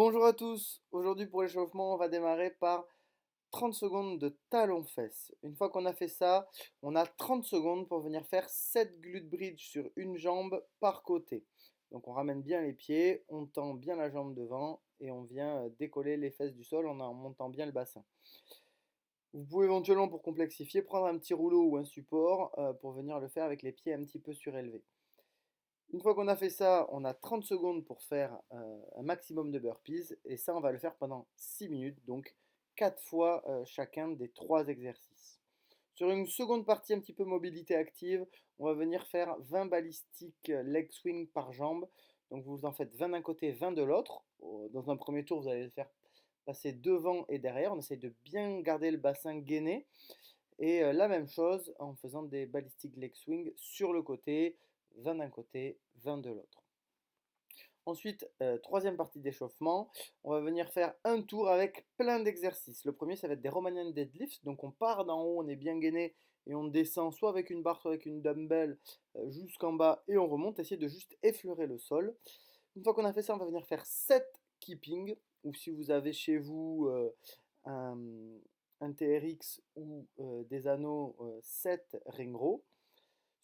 Bonjour à tous, aujourd'hui pour l'échauffement on va démarrer par 30 secondes de talons-fesses. Une fois qu'on a fait ça, on a 30 secondes pour venir faire 7 glute bridge sur une jambe par côté. Donc on ramène bien les pieds, on tend bien la jambe devant et on vient décoller les fesses du sol en montant bien le bassin. Vous pouvez éventuellement pour complexifier prendre un petit rouleau ou un support pour venir le faire avec les pieds un petit peu surélevés. Une fois qu'on a fait ça, on a 30 secondes pour faire un maximum de burpees. Et ça, on va le faire pendant 6 minutes, donc 4 fois chacun des 3 exercices. Sur une seconde partie un petit peu mobilité active, on va venir faire 20 balistiques leg swing par jambe. Donc vous en faites 20 d'un côté, 20 de l'autre. Dans un premier tour, vous allez le faire passer devant et derrière. On essaye de bien garder le bassin gainé. Et la même chose en faisant des balistiques leg swing sur le côté, 20 d'un côté, 20 de l'autre. Ensuite, troisième partie d'échauffement, on va venir faire un tour avec plein d'exercices. Le premier, ça va être des Romanian deadlifts. Donc on part d'en haut, on est bien gainé et on descend soit avec une barre, soit avec une dumbbell jusqu'en bas et on remonte, essayer de juste effleurer le sol. Une fois qu'on a fait ça, on va venir faire 7 keeping, ou si vous avez chez vous un, un TRX ou des anneaux, 7 ring row,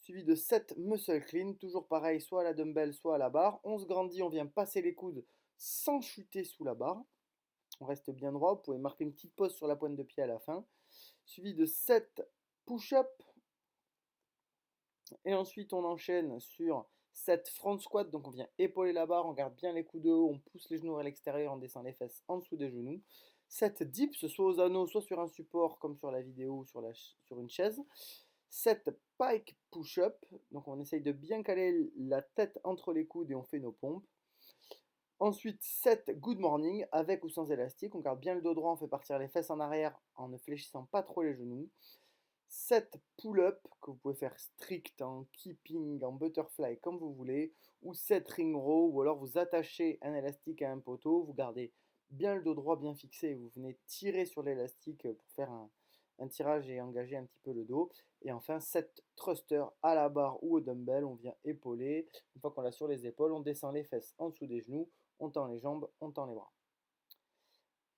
suivi de 7 muscle clean, toujours pareil, soit à la dumbbell, soit à la barre. On se grandit, on vient passer les coudes sans chuter sous la barre. On reste bien droit, vous pouvez marquer une petite pause sur la pointe de pied à la fin. Suivi de 7 push-up. Et ensuite, on enchaîne sur 7 front squat. Donc, on vient épauler la barre, on garde bien les coudes de haut, on pousse les genoux vers l'extérieur, on descend les fesses en dessous des genoux. 7 dips, soit aux anneaux, soit sur un support, comme sur la vidéo ou sur une chaise. 7 pike push-up. Donc, on essaye de bien caler la tête entre les coudes et on fait nos pompes. Ensuite, 7 good morning avec ou sans élastique. On garde bien le dos droit, on fait partir les fesses en arrière en ne fléchissant pas trop les genoux. 7 pull-up que vous pouvez faire strict en keeping, en butterfly, comme vous voulez, ou 7 ring row, ou alors vous attachez un élastique à un poteau, vous gardez bien le dos droit bien fixé, et vous venez tirer sur l'élastique pour faire un tirage et engager un petit peu le dos. Et enfin, 7 thrusters à la barre ou au dumbbell, on vient épauler. Une fois qu'on l'a sur les épaules, on descend les fesses en dessous des genoux, on tend les jambes, on tend les bras.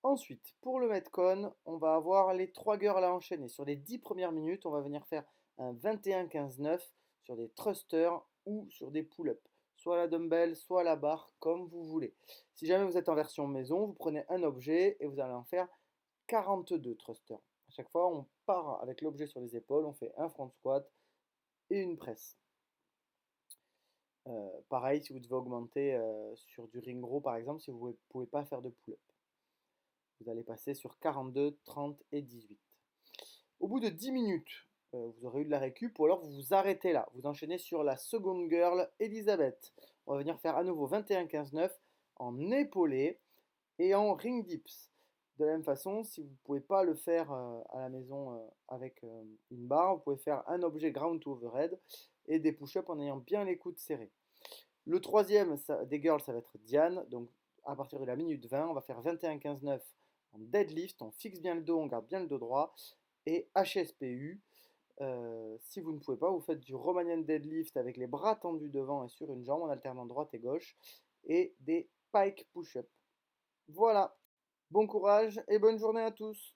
Ensuite, pour le Metcon, on va avoir les 3 girls à enchaîner. Sur les 10 premières minutes, on va venir faire un 21-15-9 sur des thrusters ou sur des pull-ups. Soit à la dumbbell, soit à la barre, comme vous voulez. Si jamais vous êtes en version maison, vous prenez un objet et vous allez en faire 42 thrusters. À chaque fois, on part avec l'objet sur les épaules, on fait un front squat et une presse. Pareil, si vous devez augmenter sur du ring row par exemple, si vous ne pouvez pas faire de pull-up. Vous allez passer sur 42, 30 et 18. Au bout de 10 minutes, vous aurez eu de la récup ou alors vous vous arrêtez là. Vous enchaînez sur la seconde girl, Elisabeth. On va venir faire à nouveau 21-15-9 en épaulé et en ring dips. De la même façon, si vous ne pouvez pas le faire à la maison avec une barre, vous pouvez faire un objet ground to overhead et des push-ups en ayant bien les coudes serrés. Le troisième des girls, ça va être Diane. Donc à partir de la minute 20, on va faire 21-15-9 en deadlift. On fixe bien le dos, on garde bien le dos droit. Et HSPU, si vous ne pouvez pas, vous faites du Romanian deadlift avec les bras tendus devant et sur une jambe en alternant droite et gauche. Et des pike push-up. Voilà. Bon courage et bonne journée à tous.